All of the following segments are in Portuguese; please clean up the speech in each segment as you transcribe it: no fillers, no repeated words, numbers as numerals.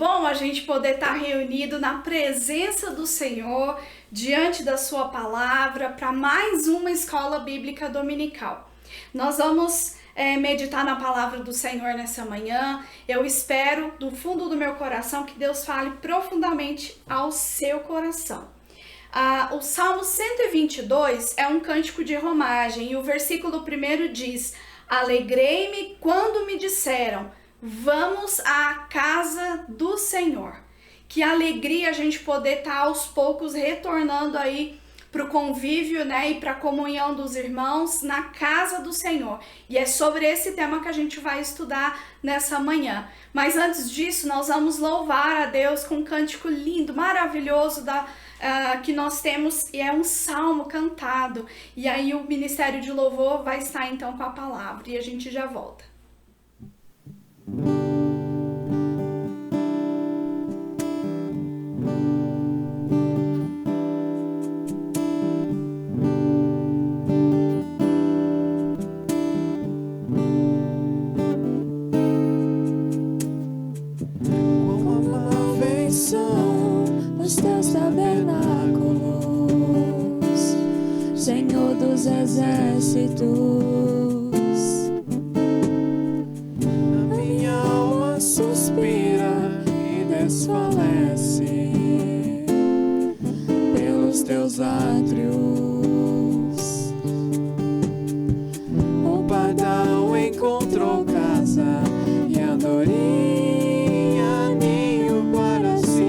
bom a gente poder estar reunido na presença do Senhor, diante da sua palavra, para mais uma escola bíblica dominical. Nós vamos meditar na palavra do Senhor nessa manhã. Eu espero do fundo do meu coração que Deus fale profundamente ao seu coração. O Salmo 122 é um cântico de romagem e o versículo 1 diz: Alegrei-me quando me disseram, vamos à casa do Senhor. Que alegria a gente poder estar aos poucos retornando aí para o convívio, né, e para a comunhão dos irmãos na casa do Senhor. E é sobre esse tema que a gente vai estudar nessa manhã. Mas antes disso, nós vamos louvar a Deus com um cântico lindo, maravilhoso que nós temos, e é um salmo cantado. E aí o Ministério de Louvor vai estar então com a palavra e a gente já volta. Os teus tabernáculos, Senhor dos exércitos. A minha alma suspira e desfalece pelos teus átrios. O pardal encontrou casa e andorinha ninho para si.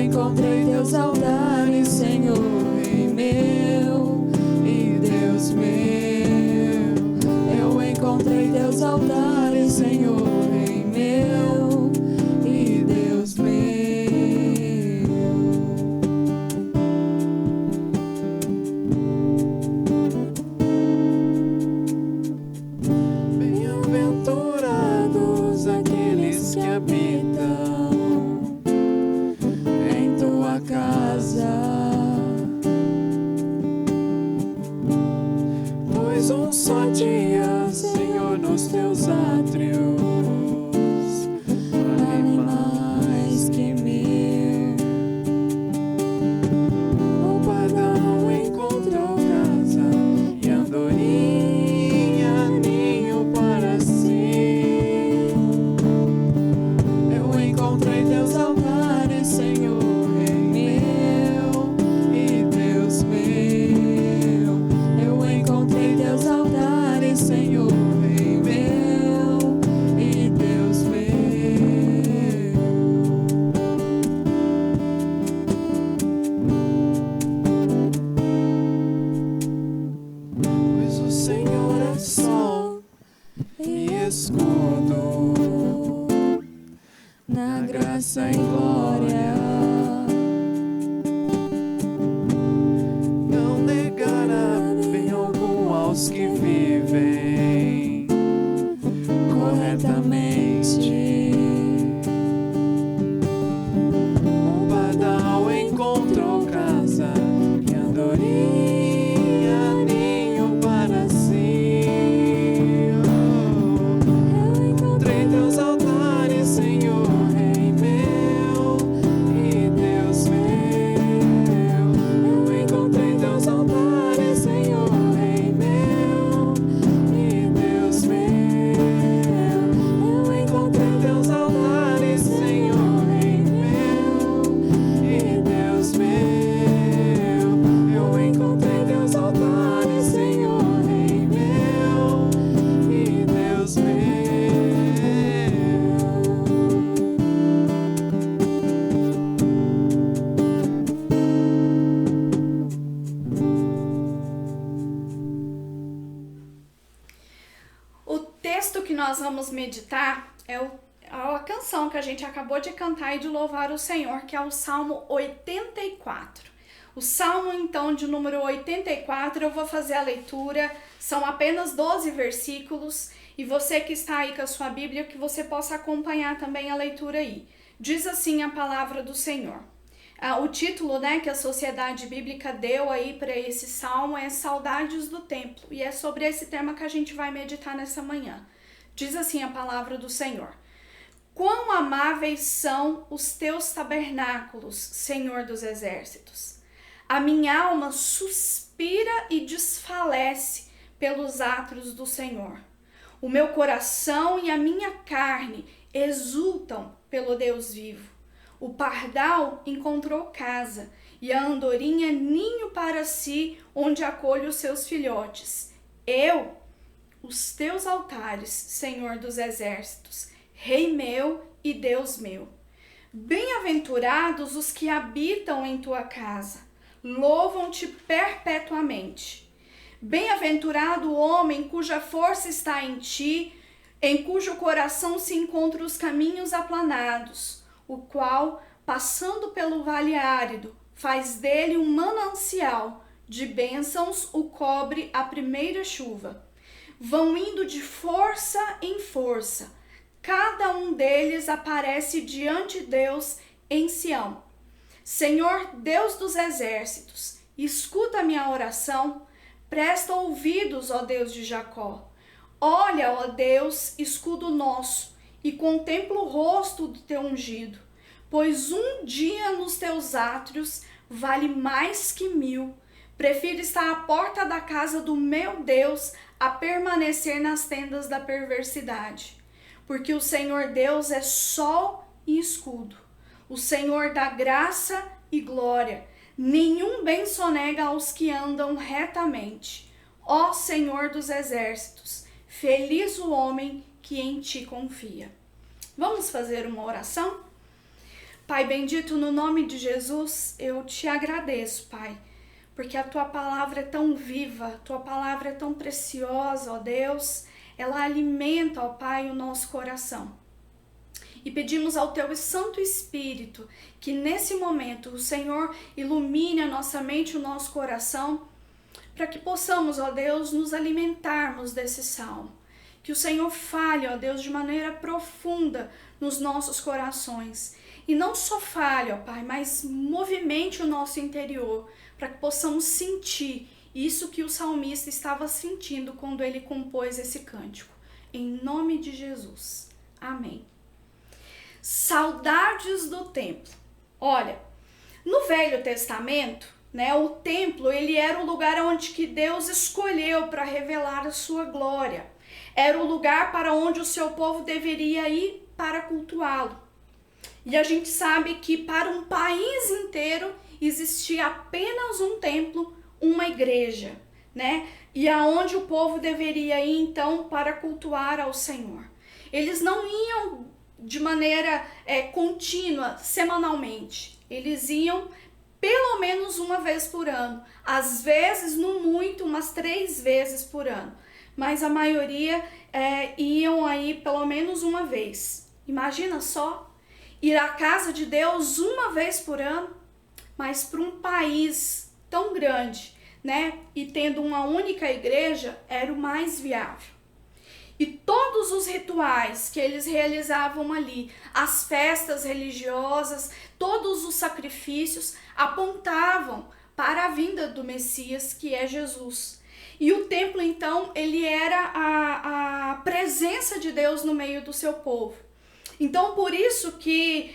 Encontrei teus altares, Senhor, Rei meu e Deus meu. Eu encontrei teus altares, Senhor, Rei meu e Deus meu. Bem-aventurados aqueles que habitam casa, pois um só dia, Senhor, nos teus átrios vale mais que mil. O pardal encontrou casa e andorinha ninho para si. Eu encontrei teus altares, Senhor, Senhor, Rei meu e Deus meu. Pois o Senhor é sol e escudo, na graça e glória. Não negará bem algum aos que vivem corretamente. O pardal encontrou casa e andorinha ninho para si. Eu encontrei teus altares, Senhor, Rei meu e Deus meu. Eu encontrei teus altares, Senhor, Rei meu e Deus meu. Eu encontrei teus altares, Senhor, Rei meu e Deus meu. Eu encontrei teus altares, Senhor, Rei meu e Deus meu. O texto que nós vamos meditar é a canção que a gente acabou de cantar e de louvar o Senhor, que é o Salmo 84. O Salmo, então, de número 84, eu vou fazer a leitura, são apenas 12 versículos, e você que está aí com a sua Bíblia, que você possa acompanhar também a leitura aí. Diz assim a palavra do Senhor. O título, né, que a Sociedade Bíblica deu aí para esse salmo é Saudades do Templo, e é sobre esse tema que a gente vai meditar nessa manhã. Diz assim a palavra do Senhor: quão amáveis são os teus tabernáculos, Senhor dos exércitos! A minha alma suspira e desfalece pelos átrios do Senhor. O meu coração e a minha carne exultam pelo Deus vivo. O pardal encontrou casa e a andorinha ninho para si, onde acolhe os seus filhotes. Eu, os teus altares, Senhor dos exércitos, Rei meu e Deus meu. Bem-aventurados os que habitam em tua casa, louvam-te perpetuamente. Bem-aventurado o homem cuja força está em ti, em cujo coração se encontram os caminhos aplanados, o qual, passando pelo vale árido, faz dele um manancial, de bênçãos o cobre a primeira chuva. Vão indo de força em força, cada um deles aparece diante de Deus em Sião. Senhor Deus dos exércitos, escuta a minha oração, presta ouvidos, ó Deus de Jacó. Olha, ó Deus, escudo nosso, e contempla o rosto do teu ungido, pois um dia nos teus átrios vale mais que 1000. Prefiro estar à porta da casa do meu Deus a permanecer nas tendas da perversidade. Porque o Senhor Deus é sol e escudo, o Senhor dá graça e glória. Nenhum bem sonega aos que andam retamente. Ó Senhor dos exércitos, feliz o homem que em ti confia. Vamos fazer uma oração? Pai bendito, no nome de Jesus, eu te agradeço, Pai, porque a tua palavra é tão viva, a tua palavra é tão preciosa, ó Deus. Ela alimenta, ó Pai, o nosso coração. E pedimos ao Teu Santo Espírito que nesse momento o Senhor ilumine a nossa mente e o nosso coração, para que possamos, ó Deus, nos alimentarmos desse salmo. Que o Senhor fale, ó Deus, de maneira profunda nos nossos corações. E não só fale, ó Pai, mas movimente o nosso interior, para que possamos sentir isso que o salmista estava sentindo quando ele compôs esse cântico. Em nome de Jesus. Amém. Saudades do templo. Olha, no Velho Testamento, o templo ele era o lugar onde que Deus escolheu para revelar a sua glória. Era o lugar para onde o seu povo deveria ir para cultuá-lo. E a gente sabe que para um país inteiro existia apenas um templo, uma igreja, E aonde o povo deveria ir então para cultuar ao Senhor. Eles não iam de maneira contínua, semanalmente. Eles iam pelo menos uma vez por ano. Às vezes, no muito, umas 3 vezes por ano. Mas a maioria iam aí pelo menos uma vez. Imagina só, ir à casa de Deus uma vez por ano, mas para um país tão grande, e tendo uma única igreja, era o mais viável. E todos os rituais que eles realizavam ali, as festas religiosas, todos os sacrifícios apontavam para a vinda do Messias, que é Jesus. E o templo, então, ele era a presença de Deus no meio do seu povo. Então, por isso que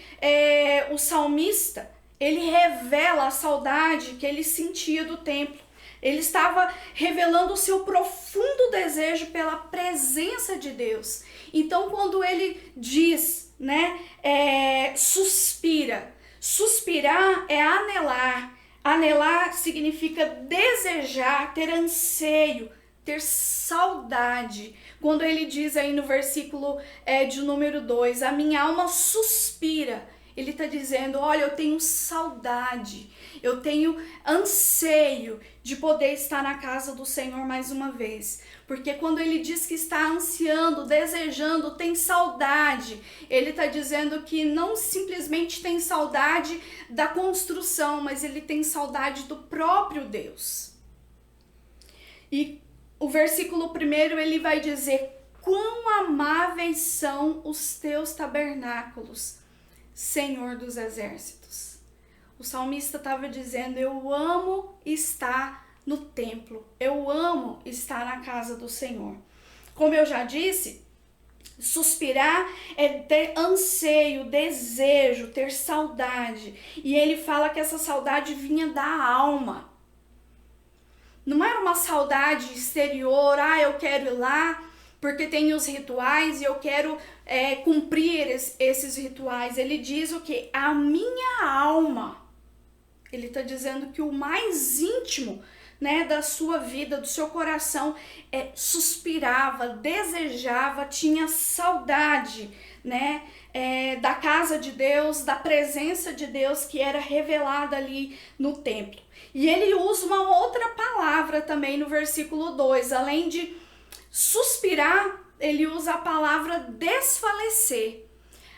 o salmista, ele revela a saudade que ele sentia do templo. Ele estava revelando o seu profundo desejo pela presença de Deus. Então, quando ele diz, suspira. Suspirar é anelar. Anelar significa desejar, ter anseio, ter saudade. Quando ele diz aí no versículo de número 2, a minha alma suspira. Ele está dizendo, olha, eu tenho saudade, eu tenho anseio de poder estar na casa do Senhor mais uma vez. Porque quando ele diz que está ansiando, desejando, tem saudade, ele está dizendo que não simplesmente tem saudade da construção, mas ele tem saudade do próprio Deus. E o versículo 1, ele vai dizer, quão amáveis são os teus tabernáculos, Senhor dos exércitos. O salmista estava dizendo, eu amo estar no templo, eu amo estar na casa do Senhor. Como eu já disse, Suspirar é ter anseio, desejo, ter saudade. E ele fala que essa saudade vinha da alma. Não era uma saudade exterior, eu quero ir lá porque tem os rituais e eu quero cumprir esses rituais. Ele diz o quê? A minha alma. Ele está dizendo que o mais íntimo, né, da sua vida, do seu coração, suspirava, desejava, tinha saudade, né, da casa de Deus, da presença de Deus que era revelada ali no templo. E ele usa uma outra palavra também no versículo 2, além de suspirar, ele usa a palavra desfalecer.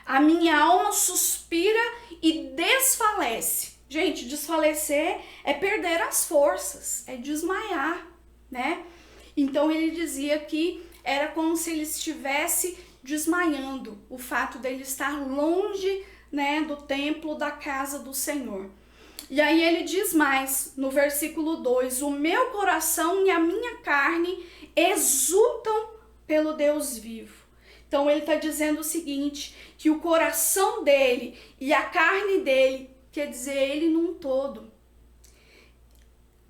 A minha alma suspira e desfalece. Gente, desfalecer é perder as forças, é desmaiar, né? Então ele dizia que era como se ele estivesse desmaiando, o fato dele estar longe, né, do templo, da casa do Senhor. E aí ele diz mais, no versículo 2, o meu coração e a minha carne exultam pelo Deus vivo. Então ele está dizendo o seguinte, que o coração dele e a carne dele, quer dizer, ele num todo.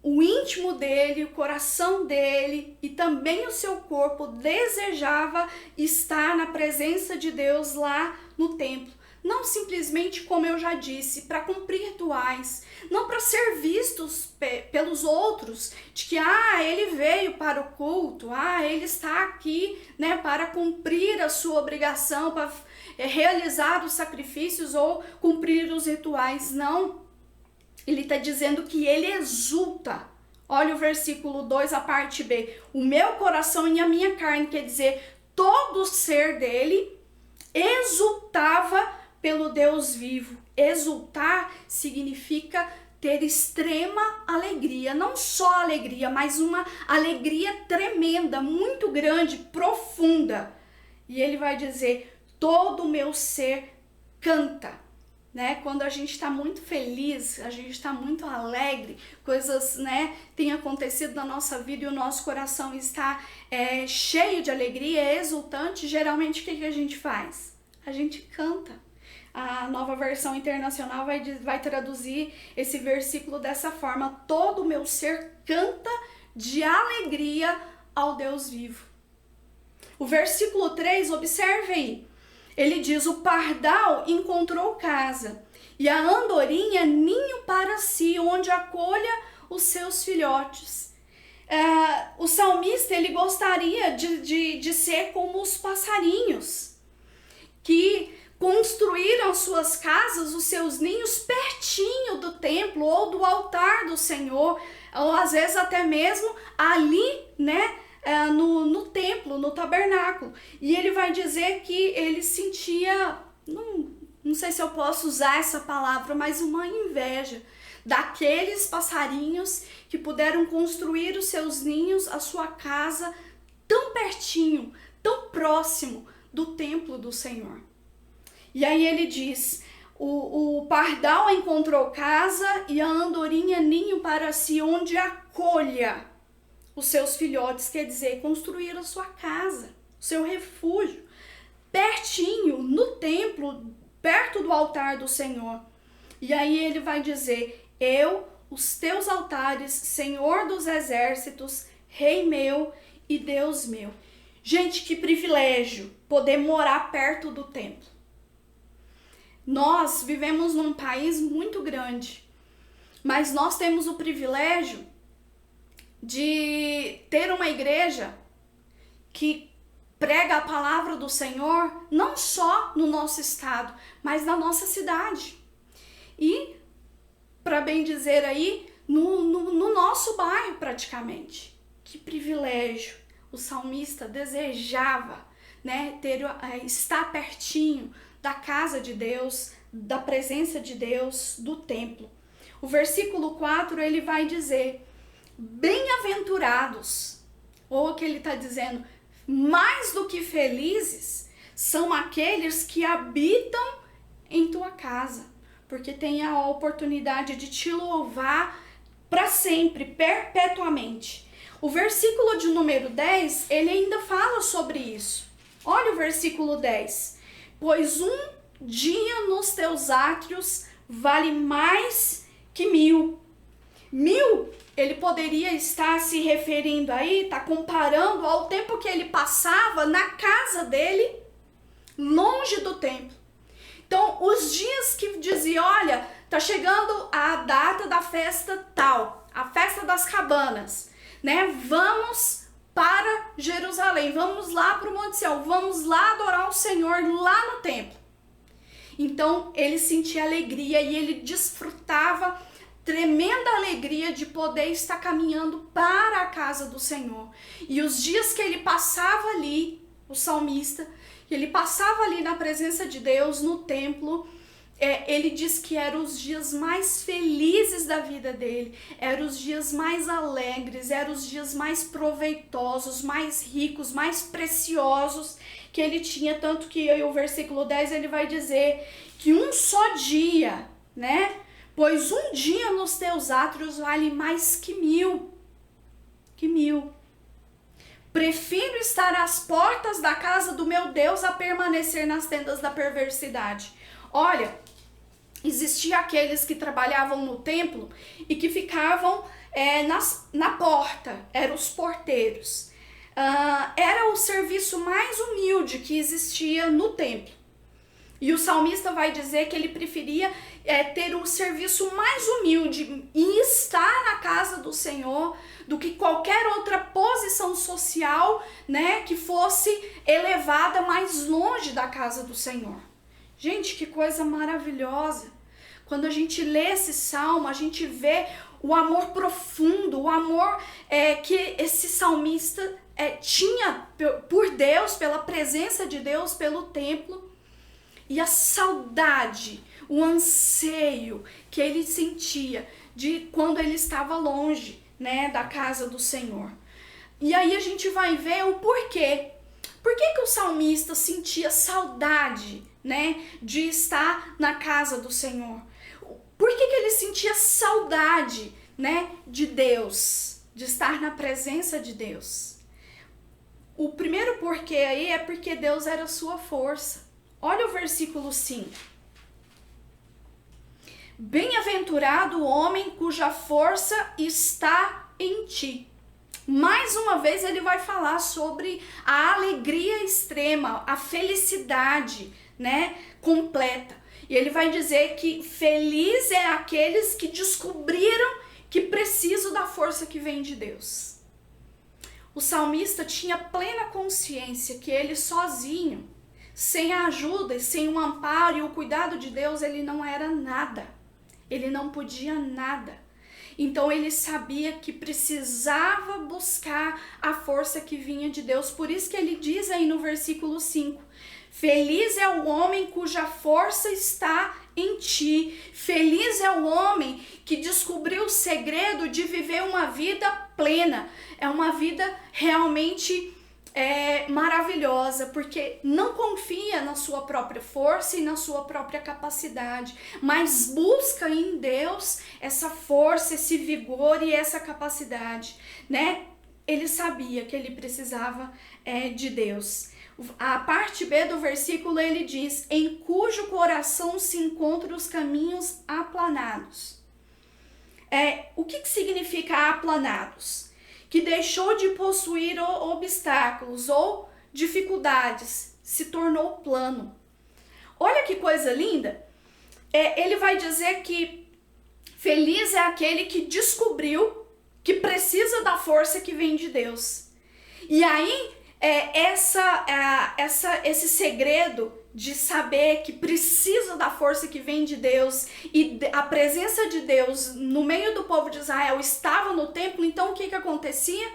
O íntimo dele, o coração dele e também o seu corpo desejava estar na presença de Deus lá no templo. Não simplesmente, como eu já disse, para cumprir rituais, não para ser vistos pelos outros, de que ele veio para o culto, ele está aqui, né, para cumprir a sua obrigação, para realizar os sacrifícios ou cumprir os rituais. Não, ele está dizendo que ele exulta. Olha o versículo 2, a parte B. O meu coração e a minha carne, quer dizer, todo o ser dele exultava pelo Deus vivo. Exultar significa ter extrema alegria, não só alegria, mas uma alegria tremenda, muito grande, profunda. E ele vai dizer, todo o meu ser canta, né? Quando a gente está muito feliz, a gente está muito alegre, coisas, né, têm acontecido na nossa vida e o nosso coração está cheio de alegria, exultante, geralmente o que a gente faz? A gente canta. A Nova Versão Internacional vai traduzir esse versículo dessa forma, todo o meu ser canta de alegria ao Deus vivo. O versículo 3, observe aí, ele diz, o pardal encontrou casa e a andorinha ninho para si, onde acolha os seus filhotes. O salmista, ele gostaria de ser como os passarinhos, que construíram suas casas, os seus ninhos pertinho do templo ou do altar do Senhor, ou às vezes até mesmo ali, né, no templo, no tabernáculo. E ele vai dizer que ele sentia, não sei se eu posso usar essa palavra, mas uma inveja daqueles passarinhos que puderam construir os seus ninhos, a sua casa, tão pertinho, tão próximo do templo do Senhor. E aí ele diz, o pardal encontrou casa e a andorinha ninho para si, onde acolha os seus filhotes, quer dizer, construir a sua casa, o seu refúgio, pertinho, no templo, perto do altar do Senhor. E aí ele vai dizer, os teus altares, Senhor dos exércitos, Rei meu e Deus meu. Gente, que privilégio poder morar perto do templo. Nós vivemos num país muito grande, mas nós temos o privilégio de ter uma igreja que prega a palavra do Senhor, não só no nosso estado, mas na nossa cidade. E, para bem dizer aí, no nosso bairro praticamente. Que privilégio! O salmista desejava, né, estar pertinho da casa de Deus, da presença de Deus, do templo. O versículo 4, ele vai dizer, bem-aventurados, ou que ele está dizendo, mais do que felizes, são aqueles que habitam em tua casa, porque tem a oportunidade de te louvar para sempre, perpetuamente. O versículo de número 10, ele ainda fala sobre isso. Olha o versículo 10. Pois um dia nos teus átrios vale mais que 1000. 1000, ele poderia estar se referindo aí, tá comparando ao tempo que ele passava na casa dele, longe do templo. Então, os dias que dizia, olha, tá chegando a data da festa tal, a festa das cabanas, né? Vamos para Jerusalém, vamos lá para o Monte Sião, vamos lá adorar o Senhor lá no templo. Então, ele sentia alegria e ele desfrutava tremenda alegria de poder estar caminhando para a casa do Senhor. E os dias que ele passava ali, o salmista, ele passava ali na presença de Deus, no templo, ele diz que eram os dias mais felizes da vida dele, eram os dias mais alegres, eram os dias mais proveitosos, mais ricos, mais preciosos que ele tinha, tanto que o versículo 10 ele vai dizer que um só dia, né? Pois um dia nos teus átrios vale mais que 1000. Que 1000. Prefiro estar às portas da casa do meu Deus a permanecer nas tendas da perversidade. Olha, existiam aqueles que trabalhavam no templo e que ficavam na porta, eram os porteiros. Era o serviço mais humilde que existia no templo. E o salmista vai dizer que ele preferia ter o serviço mais humilde e estar na casa do Senhor do que qualquer outra posição social, né, que fosse elevada mais longe da casa do Senhor. Gente, que coisa maravilhosa. Quando a gente lê esse salmo, a gente vê o amor profundo, o amor que esse salmista tinha por Deus, pela presença de Deus, pelo templo. E a saudade, o anseio que ele sentia de quando ele estava longe, né, da casa do Senhor. E aí a gente vai ver o porquê. Por que o salmista sentia saudade, né, de estar na casa do Senhor? Por que ele sentia saudade, né, de Deus, de estar na presença de Deus? O primeiro porquê aí é porque Deus era a sua força. Olha o versículo 5. Bem-aventurado o homem cuja força está em ti. Mais uma vez ele vai falar sobre a alegria extrema, a felicidade, né, completa. E ele vai dizer que feliz é aqueles que descobriram que precisam da força que vem de Deus. O salmista tinha plena consciência que ele sozinho, sem a ajuda e sem o amparo e o cuidado de Deus, ele não era nada. Ele não podia nada. Então ele sabia que precisava buscar a força que vinha de Deus. Por isso que ele diz aí no versículo 5, feliz é o homem cuja força está em ti. Feliz é o homem que descobriu o segredo de viver uma vida plena. É uma vida realmente maravilhosa, porque não confia na sua própria força e na sua própria capacidade, mas busca em Deus essa força, esse vigor e essa capacidade, né? Ele sabia que ele precisava de Deus. A parte B do versículo ele diz, em cujo coração se encontram os caminhos aplanados. O que significa aplanados? Que deixou de possuir obstáculos ou dificuldades, se tornou plano. Olha que coisa linda! Ele vai dizer que feliz é aquele que descobriu que precisa da força que vem de Deus. E aí, esse segredo de saber que precisa da força que vem de Deus e a presença de Deus no meio do povo de Israel estava no templo, então o que acontecia?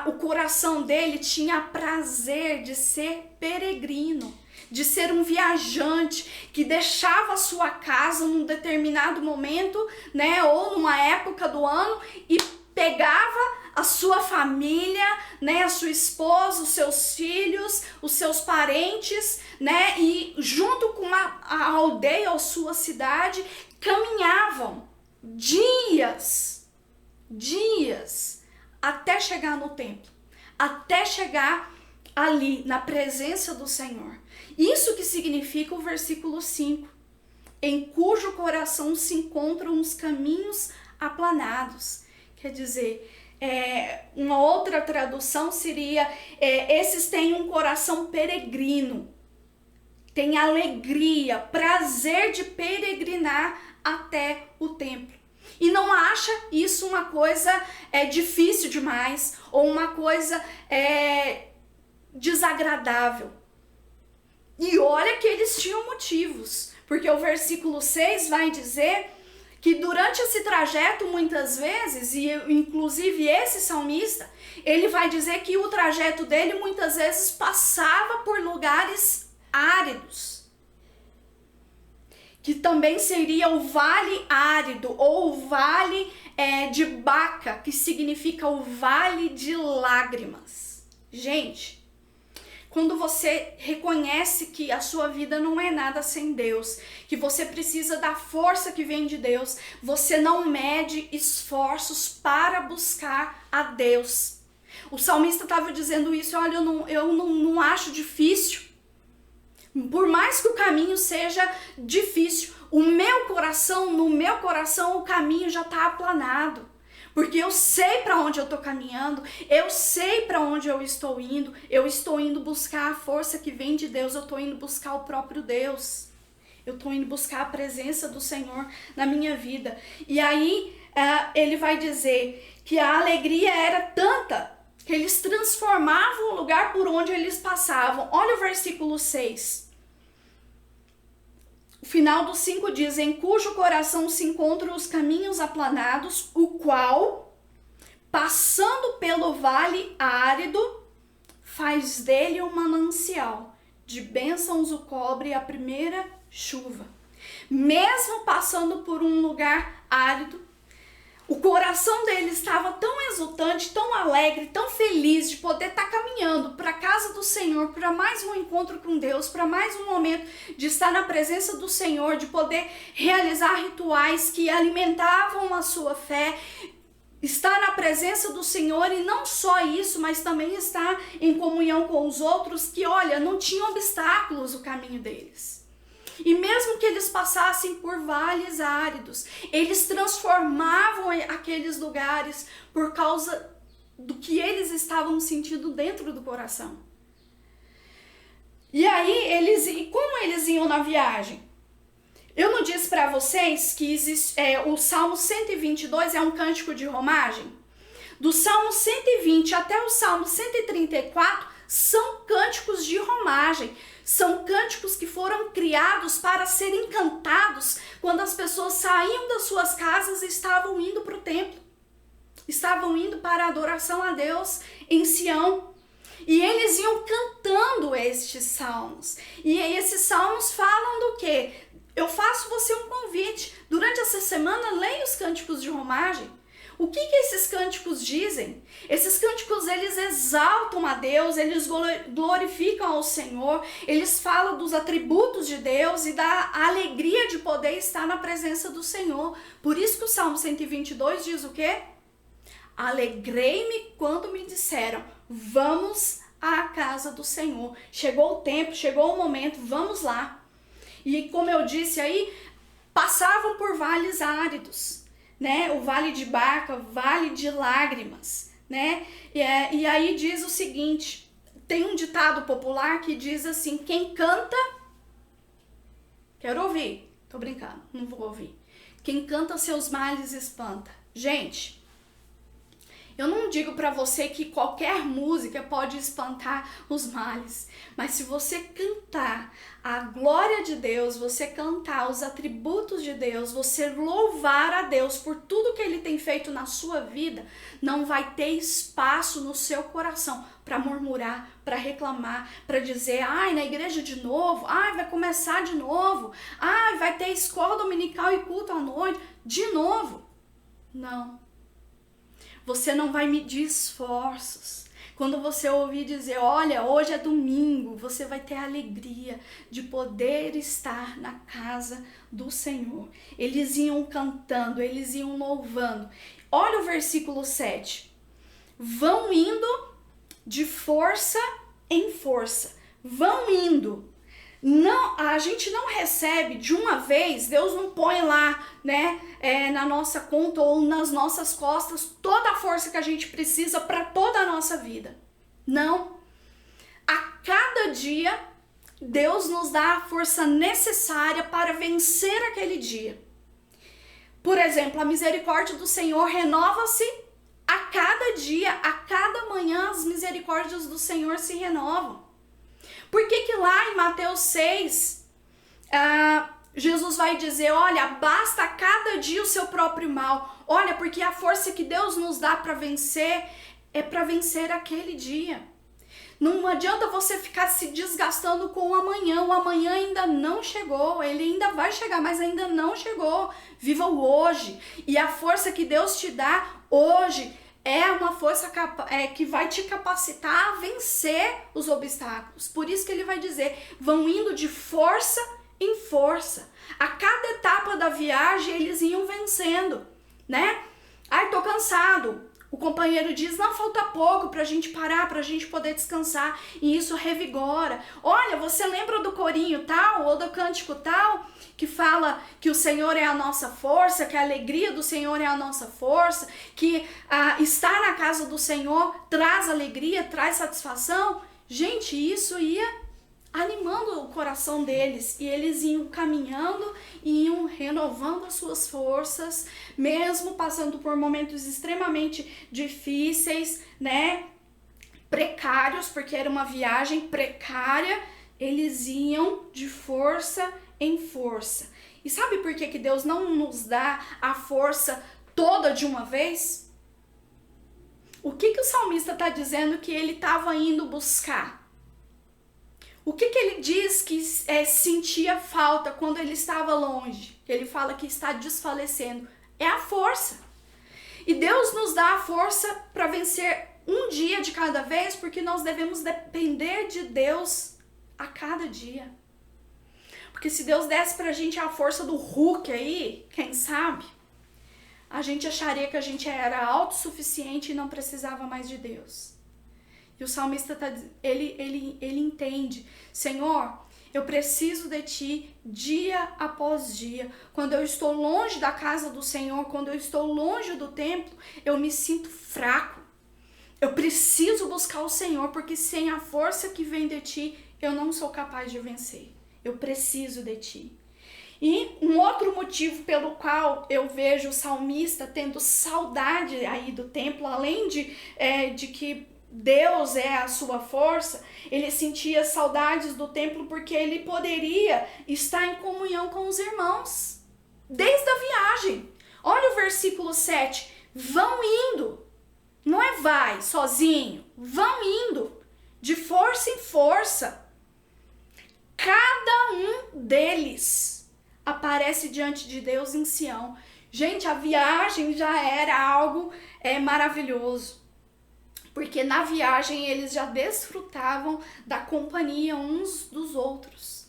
O coração dele tinha prazer de ser peregrino, de ser um viajante que deixava a sua casa num determinado momento, né, ou numa época do ano e pegava a sua família, né, a sua esposa, os seus filhos, os seus parentes, né, e junto com a aldeia ou sua cidade, caminhavam dias, até chegar no templo, até chegar ali na presença do Senhor. Isso que significa o versículo 5. Em cujo coração se encontram os caminhos aplanados. Quer dizer, uma outra tradução seria, esses têm um coração peregrino, tem alegria, prazer de peregrinar até o templo. E não acha isso uma coisa difícil demais, ou uma coisa desagradável. E olha que eles tinham motivos, porque o versículo 6 vai dizer que durante esse trajeto, muitas vezes, e inclusive esse salmista, ele vai dizer que o trajeto dele muitas vezes passava por lugares áridos, que também seria o vale árido, ou o vale de Baca, que significa o vale de lágrimas. Gente, quando você reconhece que a sua vida não é nada sem Deus, que você precisa da força que vem de Deus, você não mede esforços para buscar a Deus. O salmista estava dizendo isso, olha, eu não acho difícil. Por mais que o caminho seja difícil, no meu coração o caminho já está aplanado. Porque eu sei para onde eu estou caminhando, eu sei para onde eu estou indo buscar a força que vem de Deus, eu estou indo buscar o próprio Deus, eu estou indo buscar a presença do Senhor na minha vida. E aí ele vai dizer que a alegria era tanta que eles transformavam o lugar por onde eles passavam. Olha o versículo 6. O final do 5 diz, em cujo coração se encontram os caminhos aplanados, o qual, passando pelo vale árido, faz dele um manancial, de bênçãos o cobre a primeira chuva. Mesmo passando por um lugar árido, o coração dele estava tão exultante, tão alegre, tão feliz de poder estar caminhando para a casa do Senhor, para mais um encontro com Deus, para mais um momento de estar na presença do Senhor, de poder realizar rituais que alimentavam a sua fé, estar na presença do Senhor, e não só isso, mas também estar em comunhão com os outros, que, olha, não tinham obstáculos o caminho deles. E mesmo que eles passassem por vales áridos, eles transformavam aqueles lugares por causa do que eles estavam sentindo dentro do coração. E aí, como eles iam na viagem? Eu não disse para vocês que o Salmo 122 é um cântico de romagem? Do Salmo 120 até o Salmo 134 são cânticos de romagem. São cânticos que foram criados para serem cantados quando as pessoas saíam das suas casas e estavam indo para o templo. Estavam indo para a adoração a Deus em Sião. E eles iam cantando estes salmos. E esses salmos falam do quê? Eu faço você um convite. Durante essa semana, leia os cânticos de romagem. O que esses cânticos dizem? Esses cânticos, eles exaltam a Deus, eles glorificam ao Senhor, eles falam dos atributos de Deus e da alegria de poder estar na presença do Senhor. Por isso que o Salmo 122 diz o quê? Alegrei-me quando me disseram, vamos à casa do Senhor. Chegou o tempo, chegou o momento, vamos lá. E como eu disse aí, passavam por vales áridos. Né? O vale de Baca, vale de lágrimas, né? E aí diz o seguinte, tem um ditado popular que diz assim, quem canta, quero ouvir, tô brincando, não vou ouvir, quem canta seus males espanta. Gente, eu não digo para você que qualquer música pode espantar os males, mas se você cantar a glória de Deus, você cantar os atributos de Deus, você louvar a Deus por tudo que Ele tem feito na sua vida, não vai ter espaço no seu coração para murmurar, para reclamar, para dizer, ai, na igreja de novo, ai, vai começar de novo, ai, vai ter escola dominical e culto à noite, de novo. Não. Você não vai medir esforços. Quando você ouvir dizer, olha, hoje é domingo, você vai ter a alegria de poder estar na casa do Senhor. Eles iam cantando, eles iam louvando. Olha o versículo 7. Vão indo de força em força. Vão indo. Não, a gente não recebe de uma vez, Deus não põe lá, né, na nossa conta ou nas nossas costas toda a força que a gente precisa para toda a nossa vida. Não. A cada dia, Deus nos dá a força necessária para vencer aquele dia. Por exemplo, a misericórdia do Senhor renova-se a cada dia, a cada manhã as misericórdias do Senhor se renovam. Por que lá em Mateus 6, Jesus vai dizer, olha, basta a cada dia o seu próprio mal. Olha, porque a força que Deus nos dá para vencer é para vencer aquele dia. Não adianta você ficar se desgastando com o amanhã ainda não chegou, ele ainda vai chegar, mas ainda não chegou. Viva o hoje. E a força que Deus te dá hoje é uma força que vai te capacitar a vencer os obstáculos. Por isso que ele vai dizer, vão indo de força em força. A cada etapa da viagem eles iam vencendo, né? Ai, tô cansado. O companheiro diz, não, falta pouco pra gente parar, pra gente poder descansar. E isso revigora. Olha, você lembra do corinho tal, ou do cântico tal, que fala que o Senhor é a nossa força, que a alegria do Senhor é a nossa força, que estar na casa do Senhor traz alegria, traz satisfação. Gente, isso ia animando o coração deles, e eles iam caminhando e iam renovando as suas forças, mesmo passando por momentos extremamente difíceis, né, precários, porque era uma viagem precária, eles iam de força em força. E sabe por que Deus não nos dá a força toda de uma vez? O que o salmista está dizendo que ele estava indo buscar? O que ele diz que sentia falta quando ele estava longe? Ele fala que está desfalecendo. É a força. E Deus nos dá a força para vencer um dia de cada vez, porque nós devemos depender de Deus a cada dia. Porque se Deus desse pra gente a força do Hulk aí, quem sabe, a gente acharia que a gente era autossuficiente e não precisava mais de Deus. E o salmista ele entende, Senhor, eu preciso de Ti dia após dia. Quando eu estou longe da casa do Senhor, quando eu estou longe do templo, eu me sinto fraco. Eu preciso buscar o Senhor, porque sem a força que vem de Ti, eu não sou capaz de vencer. Eu preciso de Ti. E um outro motivo pelo qual eu vejo o salmista tendo saudade aí do templo, além de que Deus é a sua força, ele sentia saudades do templo porque ele poderia estar em comunhão com os irmãos, desde a viagem. Olha o versículo 7, vão indo, não é vai sozinho, vão indo, de força em força. Cada um deles aparece diante de Deus em Sião. Gente, a viagem já era algo maravilhoso. Porque na viagem eles já desfrutavam da companhia uns dos outros.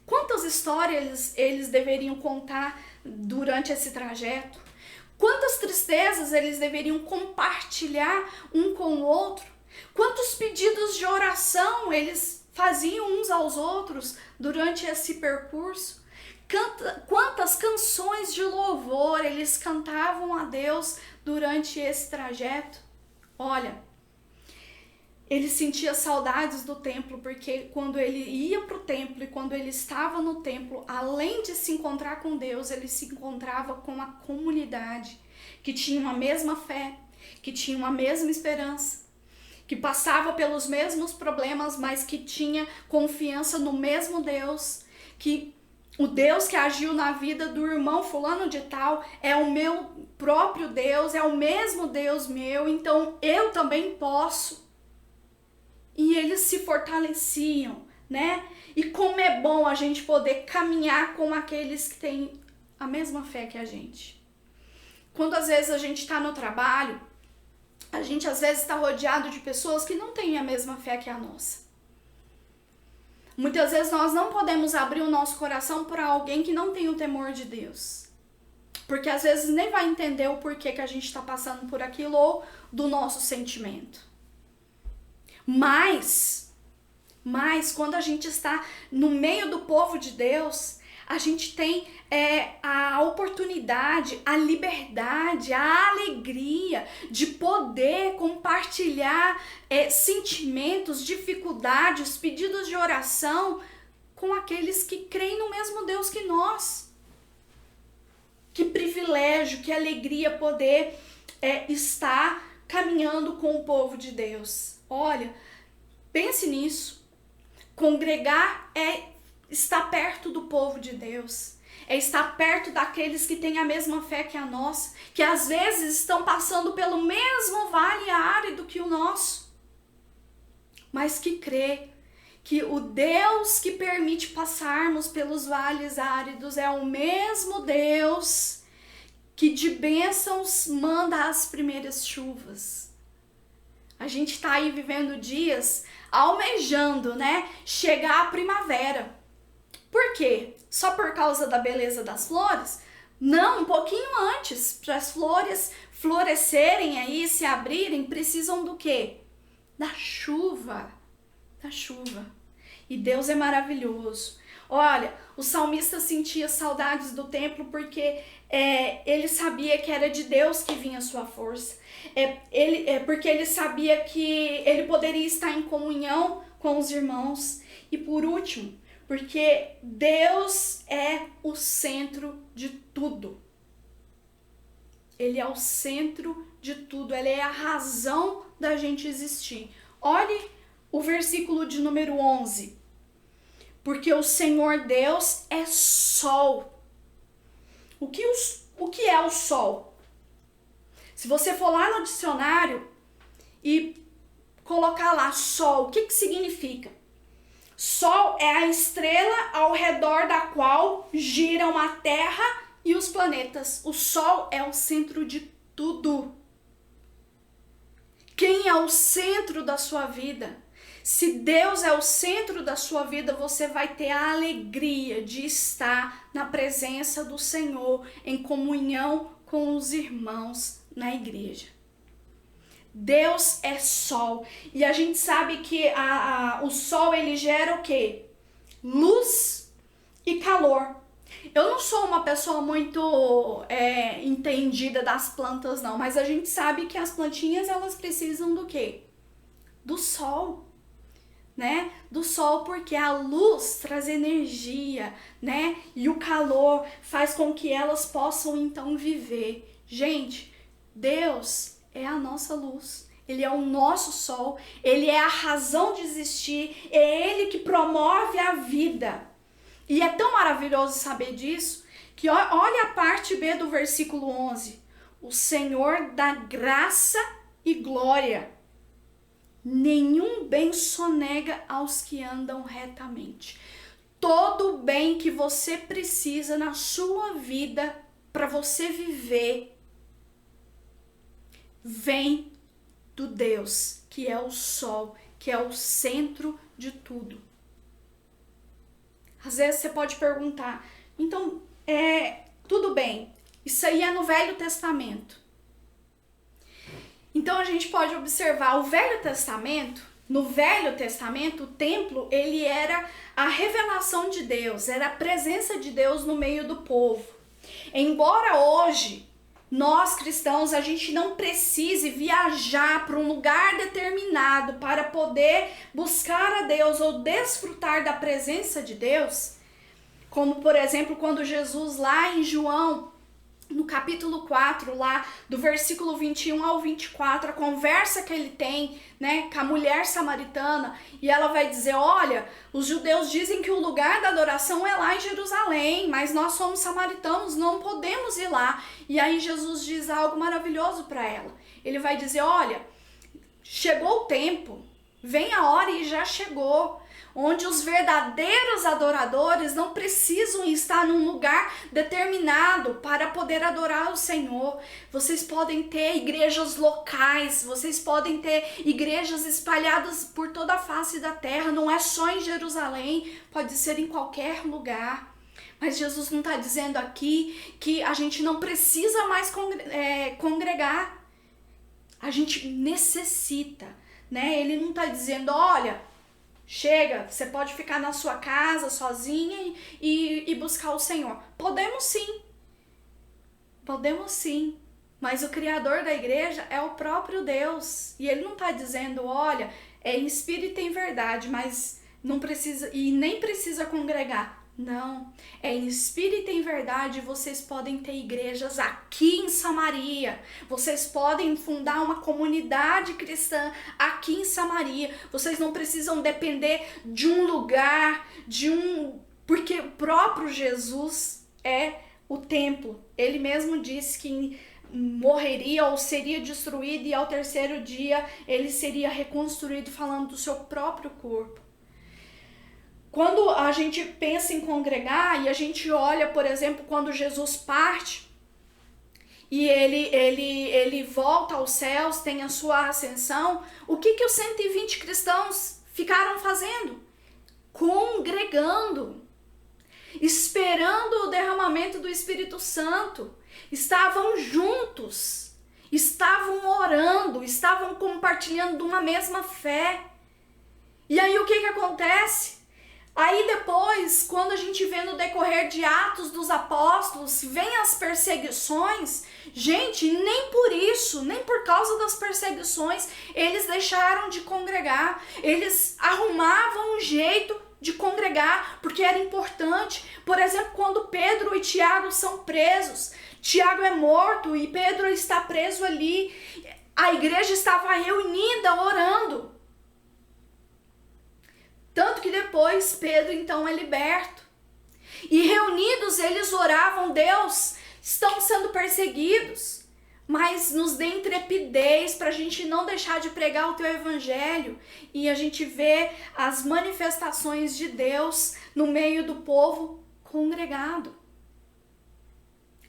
Quantas histórias eles deveriam contar durante esse trajeto? Quantas tristezas eles deveriam compartilhar um com o outro? Quantos pedidos de oração eles faziam uns aos outros durante esse percurso? Quantas canções de louvor eles cantavam a Deus durante esse trajeto? Olha, ele sentia saudades do templo, porque quando ele ia para o templo e quando ele estava no templo, além de se encontrar com Deus, ele se encontrava com a comunidade que tinha uma mesma fé, que tinha uma mesma esperança, que passava pelos mesmos problemas, mas que tinha confiança no mesmo Deus, que o Deus que agiu na vida do irmão fulano de tal é o meu próprio Deus, é o mesmo Deus meu, então eu também posso. E eles se fortaleciam, né? E como é bom a gente poder caminhar com aqueles que têm a mesma fé que a gente. Quando às vezes a gente está no trabalho, a gente às vezes está rodeado de pessoas que não têm a mesma fé que a nossa. Muitas vezes nós não podemos abrir o nosso coração para alguém que não tem o temor de Deus. Porque às vezes nem vai entender o porquê que a gente está passando por aquilo ou do nosso sentimento. Mas Mas quando a gente está no meio do povo de Deus, a gente tem a oportunidade, a liberdade, a alegria de poder compartilhar sentimentos, dificuldades, pedidos de oração com aqueles que creem no mesmo Deus que nós. Que privilégio, que alegria poder estar caminhando com o povo de Deus. Olha, pense nisso. Congregar é estar perto do povo de Deus, é estar perto daqueles que têm a mesma fé que a nossa, que às vezes estão passando pelo mesmo vale árido que o nosso, mas que crê que o Deus que permite passarmos pelos vales áridos é o mesmo Deus que de bênçãos manda as primeiras chuvas. A gente está aí vivendo dias almejando, né, chegar a primavera. Por quê? Só por causa da beleza das flores? Não, um pouquinho antes. Para as flores florescerem aí, se abrirem, precisam do quê? Da chuva. Da chuva. E Deus é maravilhoso. Olha, o salmista sentia saudades do templo porque ele sabia que era de Deus que vinha a sua força. Porque ele sabia que ele poderia estar em comunhão com os irmãos. E por último, porque Deus é o centro de tudo. Ele é o centro de tudo. Ele é a razão da gente existir. Olhe o versículo de número 11. Porque o Senhor Deus é sol. O que é o sol? Se você for lá no dicionário e colocar lá sol, o que significa? Sol é a estrela ao redor da qual giram a Terra e os planetas. O Sol é o centro de tudo. Quem é o centro da sua vida? Se Deus é o centro da sua vida, você vai ter a alegria de estar na presença do Senhor, em comunhão com os irmãos na igreja. Deus é sol. E a gente sabe que o sol ele gera o quê? Luz e calor. Eu não sou uma pessoa muito entendida das plantas não, mas a gente sabe que as plantinhas elas precisam do quê? Do sol, né? Do sol, porque a luz traz energia, né? E o calor faz com que elas possam então viver. Gente, Deus é a nossa luz, Ele é o nosso sol, Ele é a razão de existir, é Ele que promove a vida. E é tão maravilhoso saber disso, que olha a parte B do versículo 11. O Senhor dá graça e glória. Nenhum bem sonega aos que andam retamente. Todo bem que você precisa na sua vida para você viver vem do Deus, que é o sol, que é o centro de tudo. Às vezes você pode perguntar, então, tudo bem, isso aí é no Velho Testamento. Então a gente pode observar o Velho Testamento. No Velho Testamento, o templo, ele era a revelação de Deus, era a presença de Deus no meio do povo. Embora hoje, nós cristãos, a gente não precise viajar para um lugar determinado para poder buscar a Deus ou desfrutar da presença de Deus, como por exemplo, quando Jesus lá em João, no capítulo 4, lá do versículo 21 ao 24, a conversa que ele tem, né, com a mulher samaritana, e ela vai dizer, olha, os judeus dizem que o lugar da adoração é lá em Jerusalém, mas nós somos samaritanos, não podemos ir lá. E aí Jesus diz algo maravilhoso para ela. Ele vai dizer, olha, chegou o tempo, vem a hora e já chegou, onde os verdadeiros adoradores não precisam estar num lugar determinado para poder adorar o Senhor. Vocês podem ter igrejas locais, vocês podem ter igrejas espalhadas por toda a face da terra, não é só em Jerusalém, pode ser em qualquer lugar. Mas Jesus não está dizendo aqui que a gente não precisa mais congregar, a gente necessita, né? Ele não está dizendo, olha, Chega, você pode ficar na sua casa sozinha e buscar o Senhor. Podemos sim. Podemos sim. Mas o Criador da igreja é o próprio Deus. E Ele não está dizendo, olha, é em espírito e em verdade, mas não precisa, e nem precisa congregar. Não, é em espírito e em verdade. Vocês podem ter igrejas aqui em Samaria, vocês podem fundar uma comunidade cristã aqui em Samaria, vocês não precisam depender de um lugar, porque o próprio Jesus é o templo. Ele mesmo disse que morreria ou seria destruído e ao terceiro dia ele seria reconstruído, falando do seu próprio corpo. Quando a gente pensa em congregar e a gente olha, por exemplo, quando Jesus parte e ele volta aos céus, tem a sua ascensão, o que os 120 cristãos ficaram fazendo? Congregando, esperando o derramamento do Espírito Santo. Estavam juntos, estavam orando, estavam compartilhando de uma mesma fé. E aí o que acontece? Aí depois, quando a gente vê no decorrer de Atos dos Apóstolos, vem as perseguições, gente, nem por isso, nem por causa das perseguições, eles deixaram de congregar. Eles arrumavam um jeito de congregar, porque era importante. Por exemplo, quando Pedro e Tiago são presos, Tiago é morto e Pedro está preso ali, a igreja estava reunida orando. Tanto que depois Pedro então é liberto. E reunidos eles oravam, Deus, estamos sendo perseguidos, mas nos dê intrepidez para a gente não deixar de pregar o teu evangelho. E a gente vê as manifestações de Deus no meio do povo congregado.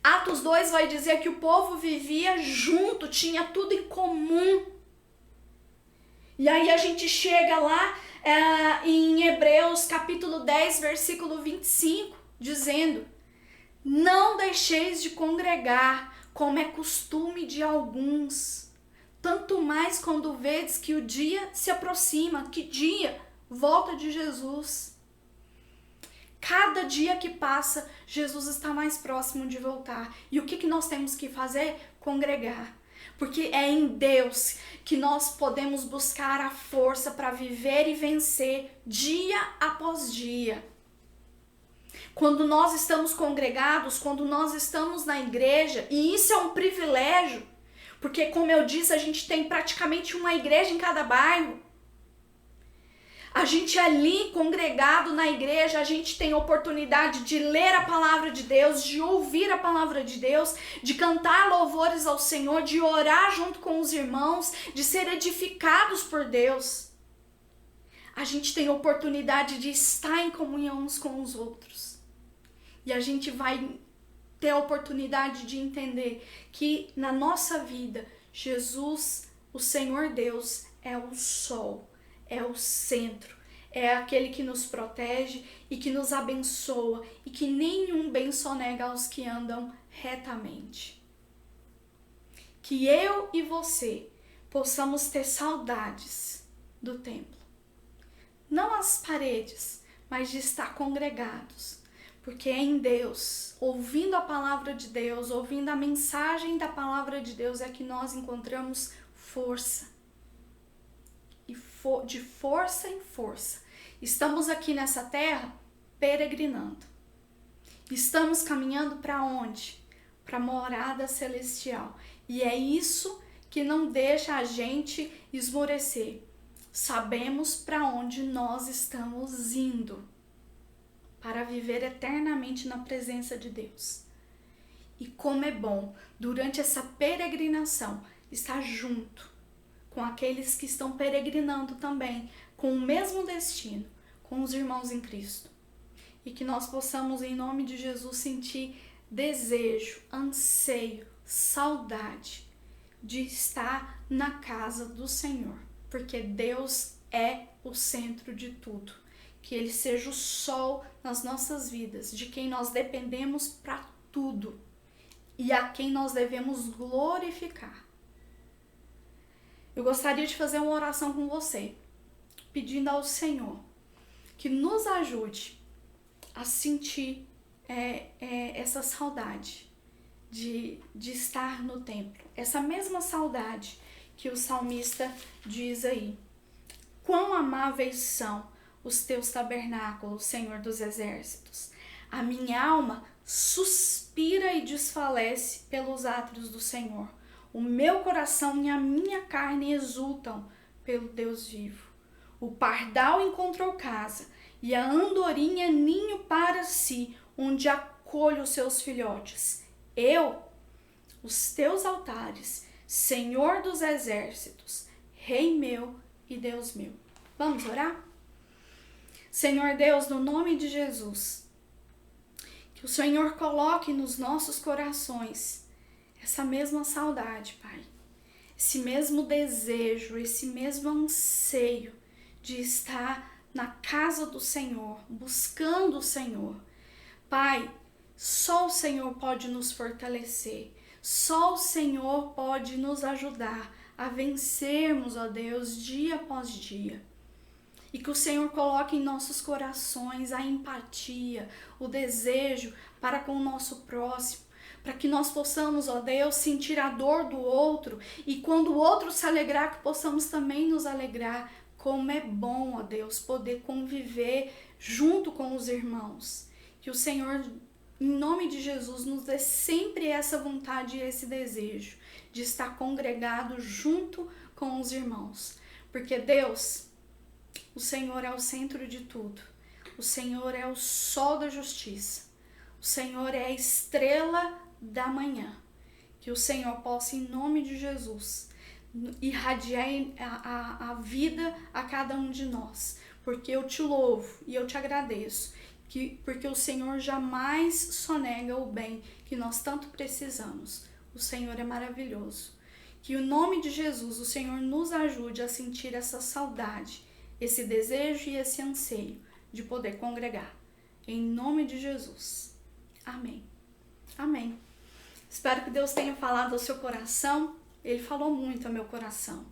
Atos 2 vai dizer que o povo vivia junto, tinha tudo em comum. E aí a gente chega lá em Hebreus capítulo 10, versículo 25, dizendo: não deixeis de congregar, como é costume de alguns, tanto mais quando vedes que o dia se aproxima. Que dia? Volta de Jesus. Cada dia que passa, Jesus está mais próximo de voltar. E o que nós temos que fazer? Congregar. Porque é em Deus que nós podemos buscar a força para viver e vencer dia após dia. Quando nós estamos congregados, quando nós estamos na igreja, e isso é um privilégio, porque como eu disse, a gente tem praticamente uma igreja em cada bairro. A gente ali, congregado na igreja, a gente tem oportunidade de ler a palavra de Deus, de ouvir a palavra de Deus, de cantar louvores ao Senhor, de orar junto com os irmãos, de ser edificados por Deus. A gente tem oportunidade de estar em comunhão uns com os outros. E a gente vai ter a oportunidade de entender que na nossa vida, Jesus, o Senhor Deus, é o sol. É o centro, é aquele que nos protege e que nos abençoa, e que nenhum bem sonega aos que andam retamente. Que eu e você possamos ter saudades do templo. Não as paredes, mas de estar congregados. Porque é em Deus, ouvindo a palavra de Deus, ouvindo a mensagem da palavra de Deus, é que nós encontramos força. E de força em força. Estamos aqui nessa terra peregrinando. Estamos caminhando para onde? Para a morada celestial. E é isso que não deixa a gente esmorecer. Sabemos para onde nós estamos indo. Para viver eternamente na presença de Deus. E como é bom, durante essa peregrinação, estar junto com aqueles que estão peregrinando também, com o mesmo destino, com os irmãos em Cristo. E que nós possamos, em nome de Jesus, sentir desejo, anseio, saudade de estar na casa do Senhor. Porque Deus é o centro de tudo. Que Ele seja o sol nas nossas vidas, de quem nós dependemos para tudo e a quem nós devemos glorificar. Eu gostaria de fazer uma oração com você, pedindo ao Senhor que nos ajude a sentir essa saudade de estar no templo. Essa mesma saudade que o salmista diz aí. Quão amáveis são os teus tabernáculos, Senhor dos exércitos. A minha alma suspira e desfalece pelos átrios do Senhor. O meu coração e a minha carne exultam pelo Deus vivo. O pardal encontrou casa e a andorinha ninho para si, onde acolho os seus filhotes. Eu, os teus altares, Senhor dos exércitos, Rei meu e Deus meu. Vamos orar? Senhor Deus, no nome de Jesus, que o Senhor coloque nos nossos corações essa mesma saudade, Pai. Esse mesmo desejo, esse mesmo anseio de estar na casa do Senhor, buscando o Senhor. Pai, só o Senhor pode nos fortalecer, só o Senhor pode nos ajudar a vencermos, ó Deus, dia após dia. E que o Senhor coloque em nossos corações a empatia, o desejo para com o nosso próximo, para que nós possamos, ó Deus, sentir a dor do outro e quando o outro se alegrar, que possamos também nos alegrar. Como é bom, ó Deus, poder conviver junto com os irmãos. Que o Senhor, em nome de Jesus, nos dê sempre essa vontade e esse desejo de estar congregado junto com os irmãos. Porque Deus, o Senhor é o centro de tudo. O Senhor é o sol da justiça. O Senhor é a estrela da manhã. Que o Senhor possa, em nome de Jesus, irradiar a vida a cada um de nós. Porque eu te louvo e eu te agradeço. Porque o Senhor jamais sonega o bem que nós tanto precisamos. O Senhor é maravilhoso. Que o nome de Jesus, o Senhor nos ajude a sentir essa saudade, esse desejo e esse anseio de poder congregar. Em nome de Jesus. Amém. Amém. Espero que Deus tenha falado ao seu coração. Ele falou muito ao meu coração.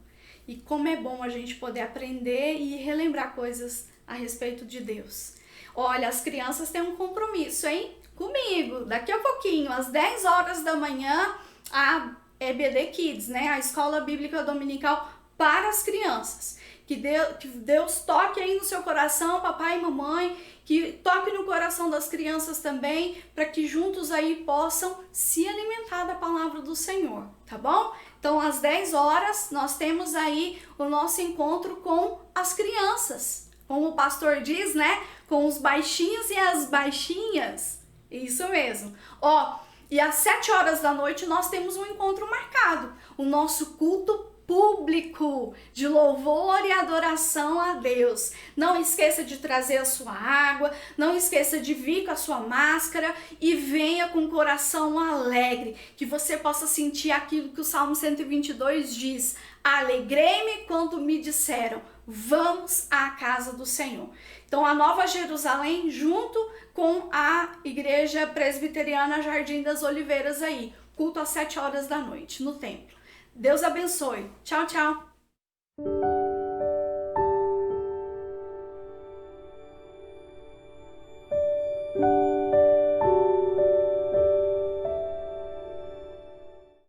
E como é bom a gente poder aprender e relembrar coisas a respeito de Deus. Olha, as crianças têm um compromisso, hein? Comigo. Daqui a pouquinho, às 10 horas da manhã, a EBD Kids, né? A Escola Bíblica Dominical para as crianças. Que Deus toque aí no seu coração, papai e mamãe, que toque no coração das crianças também, para que juntos aí possam se alimentar da palavra do Senhor, tá bom? Então, às 10 horas, nós temos aí o nosso encontro com as crianças. Como o pastor diz, né? Com os baixinhos e as baixinhas. Isso mesmo. Ó, e às 7 horas da noite nós temos um encontro marcado. O nosso culto público de louvor e adoração a Deus. Não esqueça de trazer a sua água, não esqueça de vir com a sua máscara e venha com o coração alegre, que você possa sentir aquilo que o Salmo 122 diz: alegrei-me quando me disseram, vamos à casa do Senhor. Então a Nova Jerusalém junto com a Igreja Presbiteriana Jardim das Oliveiras aí, culto às 7 horas da noite no templo. Deus abençoe. Tchau, tchau.